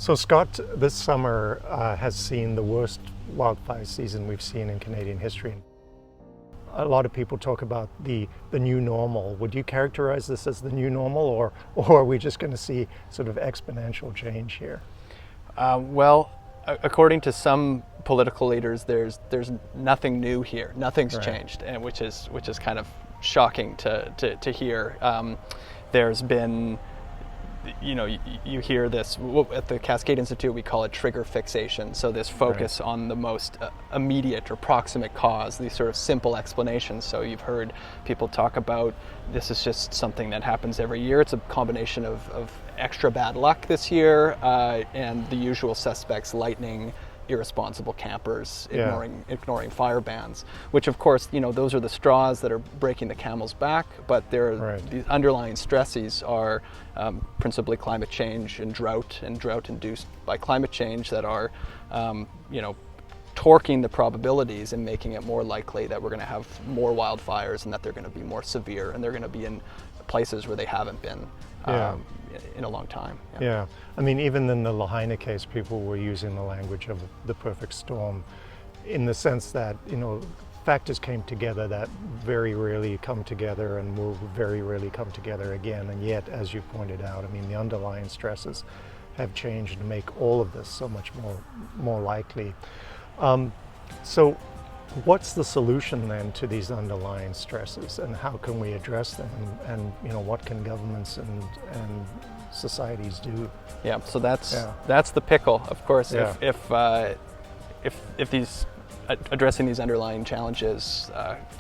So Scott, this summer has seen the worst wildfire season we've seen in Canadian history. A lot of people talk about the new normal. Would you characterize this as the new normal, or are we just going to see sort of exponential change here? Well, according to some political leaders, there's nothing new here. Nothing's Right. changed, and which is kind of shocking to hear. There's been, you hear this at the Cascade Institute. We call it trigger fixation. So this focus Right. on the most immediate or proximate cause. These sort of simple explanations. So you've heard people talk about this is just something that happens every year. It's a combination of extra bad luck this year and the usual suspects: lightning, irresponsible campers, Yeah. ignoring fire bans, which of course, those are the straws that are breaking the camel's back, but Right. these underlying stresses are principally climate change and drought induced by climate change that are, torquing the probabilities and making it more likely that we're going to have more wildfires and that they're going to be more severe, and they're going to be in places where they haven't been Yeah. in a long time. Yeah, I mean, even in the Lahaina case, people were using the language of the perfect storm, in the sense that, factors came together that very rarely come together and will very rarely come together again. And yet, as you pointed out, I mean, the underlying stresses have changed to make all of this so much more likely. So what's the solution then to these underlying stresses, and how can we address them, and what can governments and societies do? Yeah, so that's the pickle, of course. Yeah. If these addressing these underlying challenges,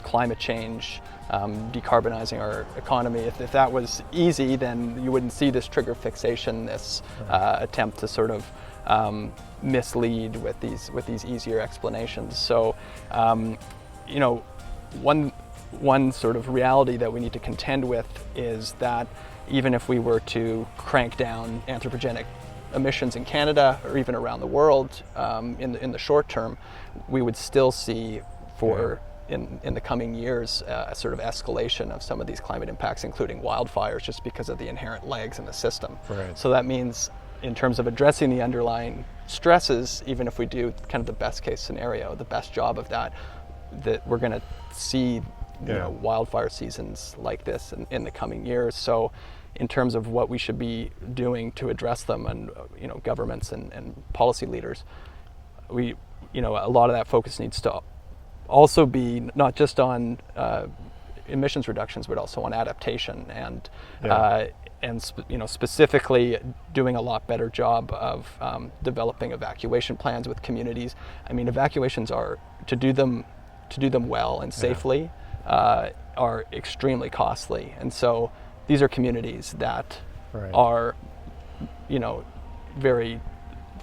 climate change, decarbonizing our economy, if that was easy, then you wouldn't see this trigger fixation, this attempt to sort of mislead with these easier explanations. So, one sort of reality that we need to contend with is that even if we were to crank down anthropogenic emissions in Canada or even around the world in the short term, we would still see in the coming years a sort of escalation of some of these climate impacts, including wildfires, just because of the inherent lags in the system. Right. So that means, in terms of addressing the underlying stresses, even if we do kind of the best case scenario, the best job of that we're going to see wildfire seasons like this in the coming years. So in terms of what we should be doing to address them, and governments and policy leaders, a lot of that focus needs to also be not just on emissions reductions, but also on adaptation and specifically doing a lot better job of developing evacuation plans with communities. I mean, evacuations are to do them well and safely are extremely costly, and so these are communities that are, very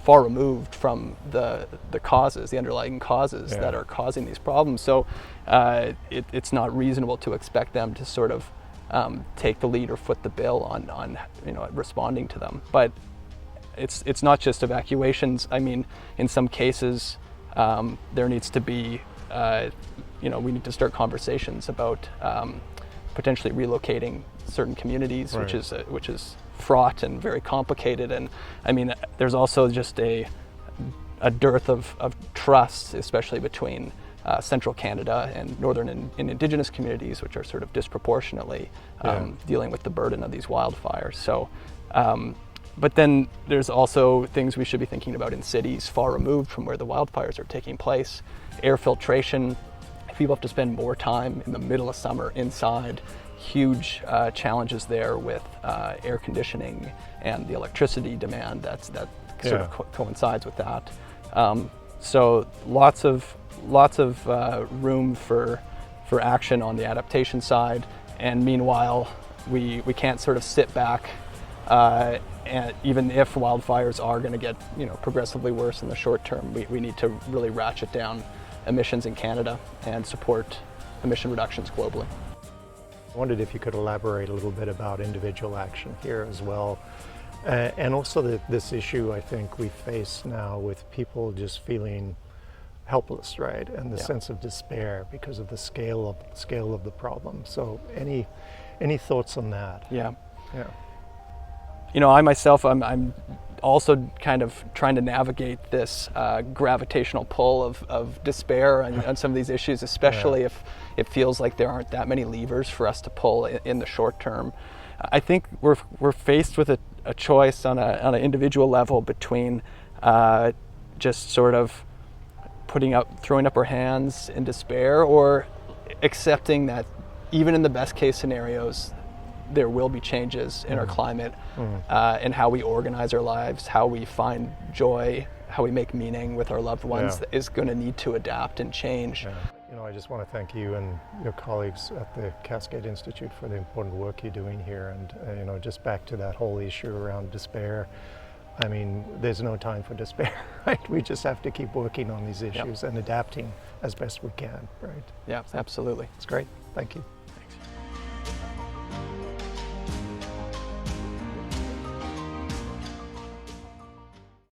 far removed from the causes, the underlying causes that are causing these problems. So it's not reasonable to expect them to sort of take the lead or foot the bill on responding to them. But it's not just evacuations. I mean, in some cases, there needs to be, we need to start conversations about potentially relocating certain communities, which is fraught and very complicated. And I mean, there's also just a dearth of trust, especially between central Canada and northern and Indigenous communities, which are sort of disproportionately dealing with the burden of these wildfires. So, but then there's also things we should be thinking about in cities far removed from where the wildfires are taking place. Air filtration. People have to spend more time in the middle of summer inside. Huge challenges there with air conditioning and the electricity demand that sort of coincides with that. So lots of room for action on the adaptation side, and meanwhile we can't sort of sit back. And even if wildfires are going to get progressively worse in the short term, we need to really ratchet down emissions in Canada and support emission reductions globally. I wondered if you could elaborate a little bit about individual action here as well, and also this issue I think we face now with people just feeling helpless, right, and the sense of despair because of the scale of the problem. So any thoughts on that? Yeah. Yeah. I myself, I'm also kind of trying to navigate this gravitational pull of despair on some of these issues, especially if it feels like there aren't that many levers for us to pull in the short term. I think we're faced with a choice on an individual level between just sort of throwing up our hands in despair, or accepting that even in the best case scenarios, there will be changes in our climate, and how we organize our lives, how we find joy, how we make meaning with our loved ones that is going to need to adapt and change. Yeah. You know, I just want to thank you and your colleagues at the Cascade Institute for the important work you're doing here. And you know, just back to that whole issue around despair. I mean, there's no time for despair, right? We just have to keep working on these issues and adapting as best we can, right? Yeah, absolutely. It's great. Thank you.